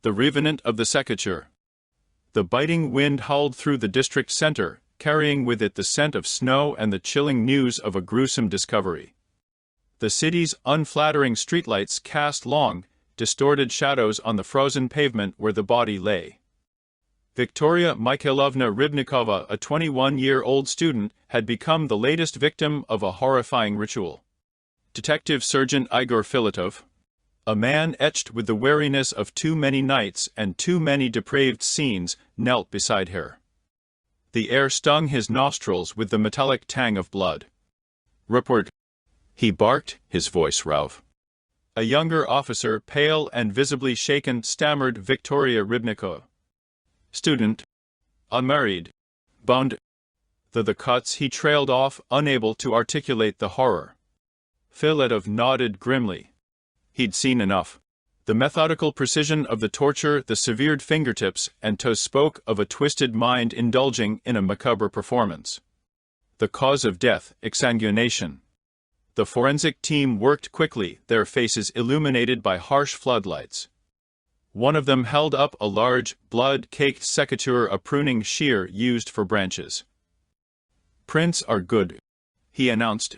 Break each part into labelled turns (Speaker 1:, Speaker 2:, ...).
Speaker 1: The revenant of the Secateur. The biting wind howled through the district center, carrying with it the scent of snow and the chilling news of a gruesome discovery. The city's unflattering streetlights cast long, distorted shadows on the frozen pavement where the body lay. Viktoria Mikhailovna Rybnikova, a 21-year-old student, had become the latest victim of a horrifying ritual. Detective Sergeant Igor Filatov, a man etched with the weariness of too many nights and too many depraved scenes, knelt beside her. The air stung his nostrils with the metallic tang of blood. "Report," he barked, his voice rauve. A younger officer, pale and visibly shaken, stammered, "Viktoria Rybnikova. Student. Unmarried. Bound." The cuts he trailed off, unable to articulate the horror. Filatov nodded grimly. He'd seen enough. The methodical precision of the torture, the severed fingertips and toes spoke of a twisted mind indulging in a macabre performance. The cause of death, exsanguination. The forensic team worked quickly, their faces illuminated by harsh floodlights. One of them held up a large, blood-caked secateur, a pruning shear used for branches. "Prints are good," he announced.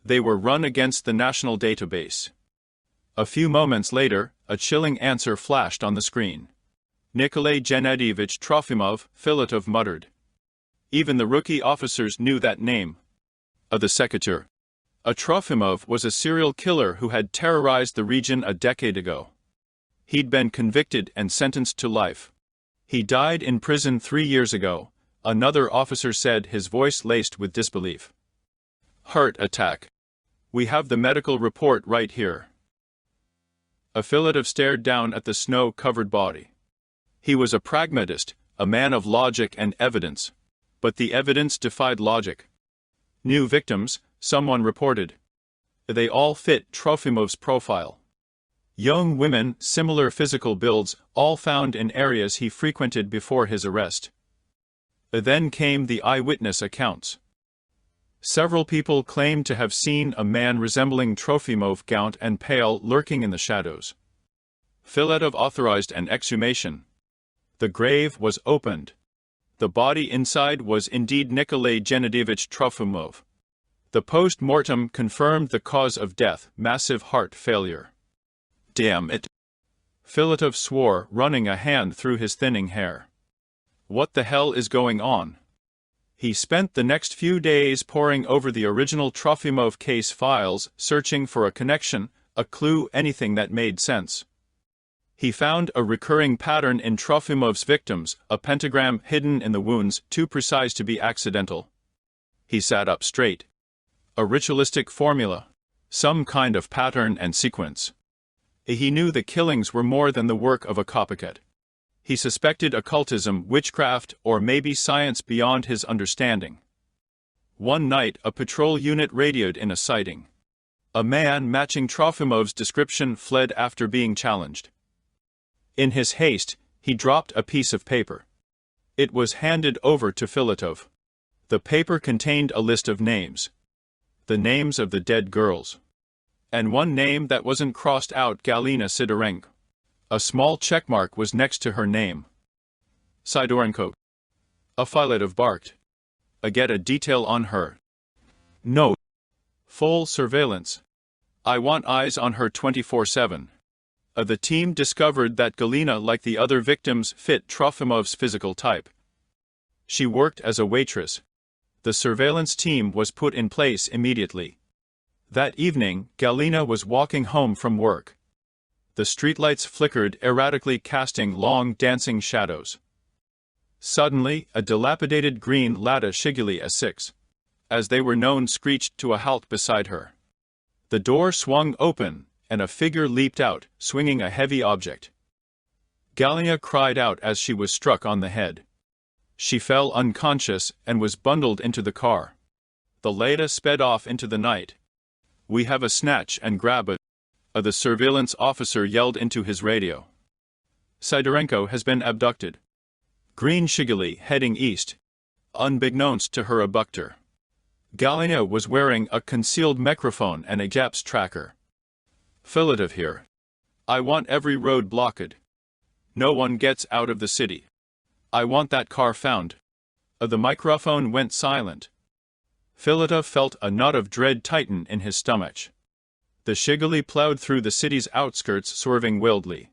Speaker 1: They were run against the national database. A few moments later, a chilling answer flashed on the screen. "Nikolai Gennadievich Trofimov," Filatov muttered. Even the rookie officers knew that name. The Secateur. Trofimov was a serial killer who had terrorized the region a decade ago. He'd been convicted and sentenced to life. "He died in prison 3 years ago," another officer said, his voice laced with disbelief. "Heart attack. We have the medical report right here." Filatov stared down at the snow-covered body. He was a pragmatist, a man of logic and evidence. But the evidence defied logic. "New victims," someone reported. They all fit Trofimov's profile. Young women, similar physical builds, all found in areas he frequented before his arrest. Then came the eyewitness accounts. Several people claimed to have seen a man resembling Trofimov, gaunt and pale, lurking in the shadows. Filatov authorized an exhumation. The grave was opened. The body inside was indeed Nikolai Gennadievich Trofimov. The post-mortem confirmed the cause of death, massive heart failure. "Damn it!" Filatov swore, running a hand through his thinning hair. "What the hell is going on?" He spent the next few days poring over the original Trofimov case files, searching for a connection, a clue, anything that made sense. He found a recurring pattern in Trofimov's victims, a pentagram hidden in the wounds, too precise to be accidental. He sat up straight. A ritualistic formula. Some kind of pattern and sequence. He knew the killings were more than the work of a copycat. He suspected occultism, witchcraft, or maybe science beyond his understanding. One night, a patrol unit radioed in a sighting. A man matching Trofimov's description fled after being challenged. In his haste, he dropped a piece of paper. It was handed over to Filatov. The paper contained a list of names. The names of the dead girls. And one name that wasn't crossed out, Galina Sidorenko. A small checkmark was next to her name. "Sidorenko." Filatov barked. "Get a detail on her." "No. Full surveillance. I want eyes on her 24/7. The team discovered that Galina, like the other victims, fit Trofimov's physical type. She worked as a waitress. The surveillance team was put in place immediately. That evening, Galina was walking home from work. The streetlights flickered erratically, casting long, dancing shadows. Suddenly, a dilapidated green Lada Shiguli S6, as they were known, screeched to a halt beside her. The door swung open, and a figure leaped out, swinging a heavy object. Galina cried out as she was struck on the head. She fell unconscious and was bundled into the car. The Lada sped off into the night. "We have a snatch and grab it," the surveillance officer yelled into his radio. "Sidorenko has been abducted. Green Shiguli heading east." Unbeknownst to her abductor, Galina was wearing a concealed microphone and a JAPS tracker. "Filatov here. I want every road blocked. No one gets out of the city. I want that car found. The microphone went silent. Filatov felt a knot of dread tighten in his stomach. The Shigali plowed through the city's outskirts, swerving wildly.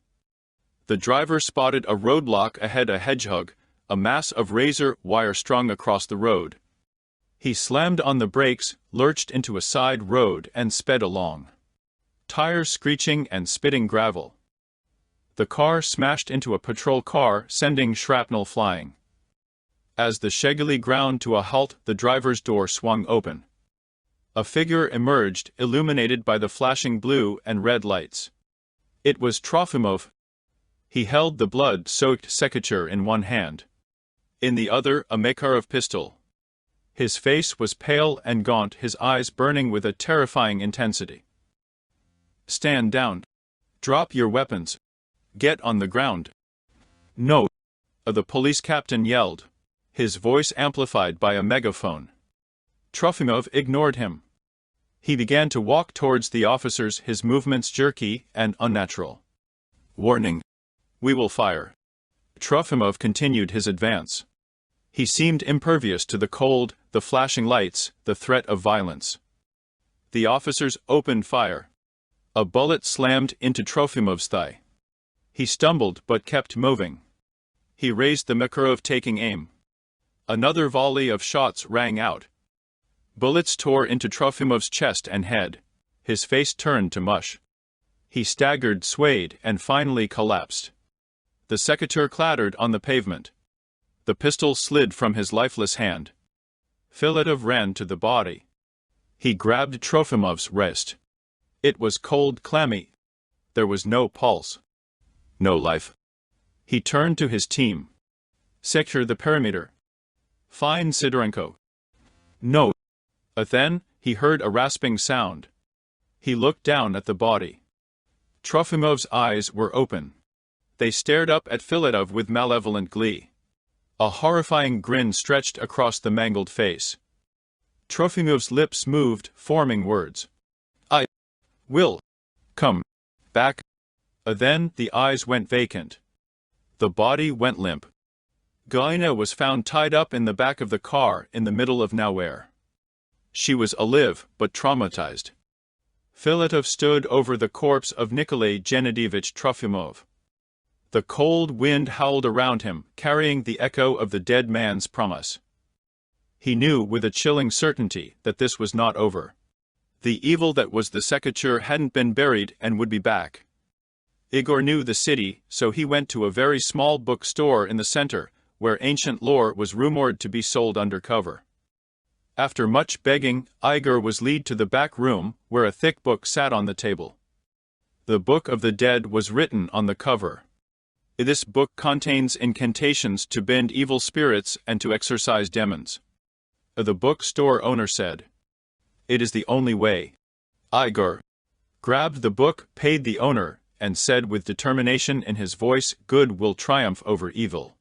Speaker 1: The driver spotted a roadblock ahead, a hedgehog, a mass of razor wire strung across the road. He slammed on the brakes, lurched into a side road and sped along. Tires screeching and spitting gravel. The car smashed into a patrol car, sending shrapnel flying. As the Shigali ground to a halt, the driver's door swung open. A figure emerged, illuminated by the flashing blue and red lights. It was Trofimov. He held the blood-soaked Secateur in one hand. In the other, a Makarov pistol. His face was pale and gaunt, his eyes burning with a terrifying intensity. "Stand down. Drop your weapons. Get on the ground." "No," the police captain yelled, his voice amplified by a megaphone. Trofimov ignored him. He began to walk towards the officers, his movements jerky and unnatural. "Warning. We will fire." Trofimov continued his advance. He seemed impervious to the cold, the flashing lights, the threat of violence. The officers opened fire. A bullet slammed into Trofimov's thigh. He stumbled but kept moving. He raised the Makarov, taking aim. Another volley of shots rang out. Bullets tore into Trofimov's chest and head. His face turned to mush. He staggered, swayed, and finally collapsed. The Secateur clattered on the pavement. The pistol slid from his lifeless hand. Filatov ran to the body. He grabbed Trofimov's wrist. It was cold, clammy. There was no pulse. No life. He turned to his team. "Secure the perimeter. Find Sidorenko." "No." Then, he heard a rasping sound. He looked down at the body. Trofimov's eyes were open. They stared up at Filatov with malevolent glee. A horrifying grin stretched across the mangled face. Trofimov's lips moved, forming words. "I will come back." Then the eyes went vacant. The body went limp. Galina was found tied up in the back of the car in the middle of nowhere. She was alive, but traumatized. Filatov stood over the corpse of Nikolai Gennadievich Trofimov. The cold wind howled around him, carrying the echo of the dead man's promise. He knew with a chilling certainty that this was not over. The evil that was the Secateur hadn't been buried and would be back. Igor knew the city, so he went to a very small bookstore in the center, where ancient lore was rumored to be sold undercover. After much begging, Igor was led to the back room, where a thick book sat on the table. The Book of the Dead was written on the cover. This book contains incantations to bend evil spirits and to exorcise demons. The bookstore owner said. "It is the only way." Igor grabbed the book, paid the owner, and said with determination in his voice, "Good will triumph over evil."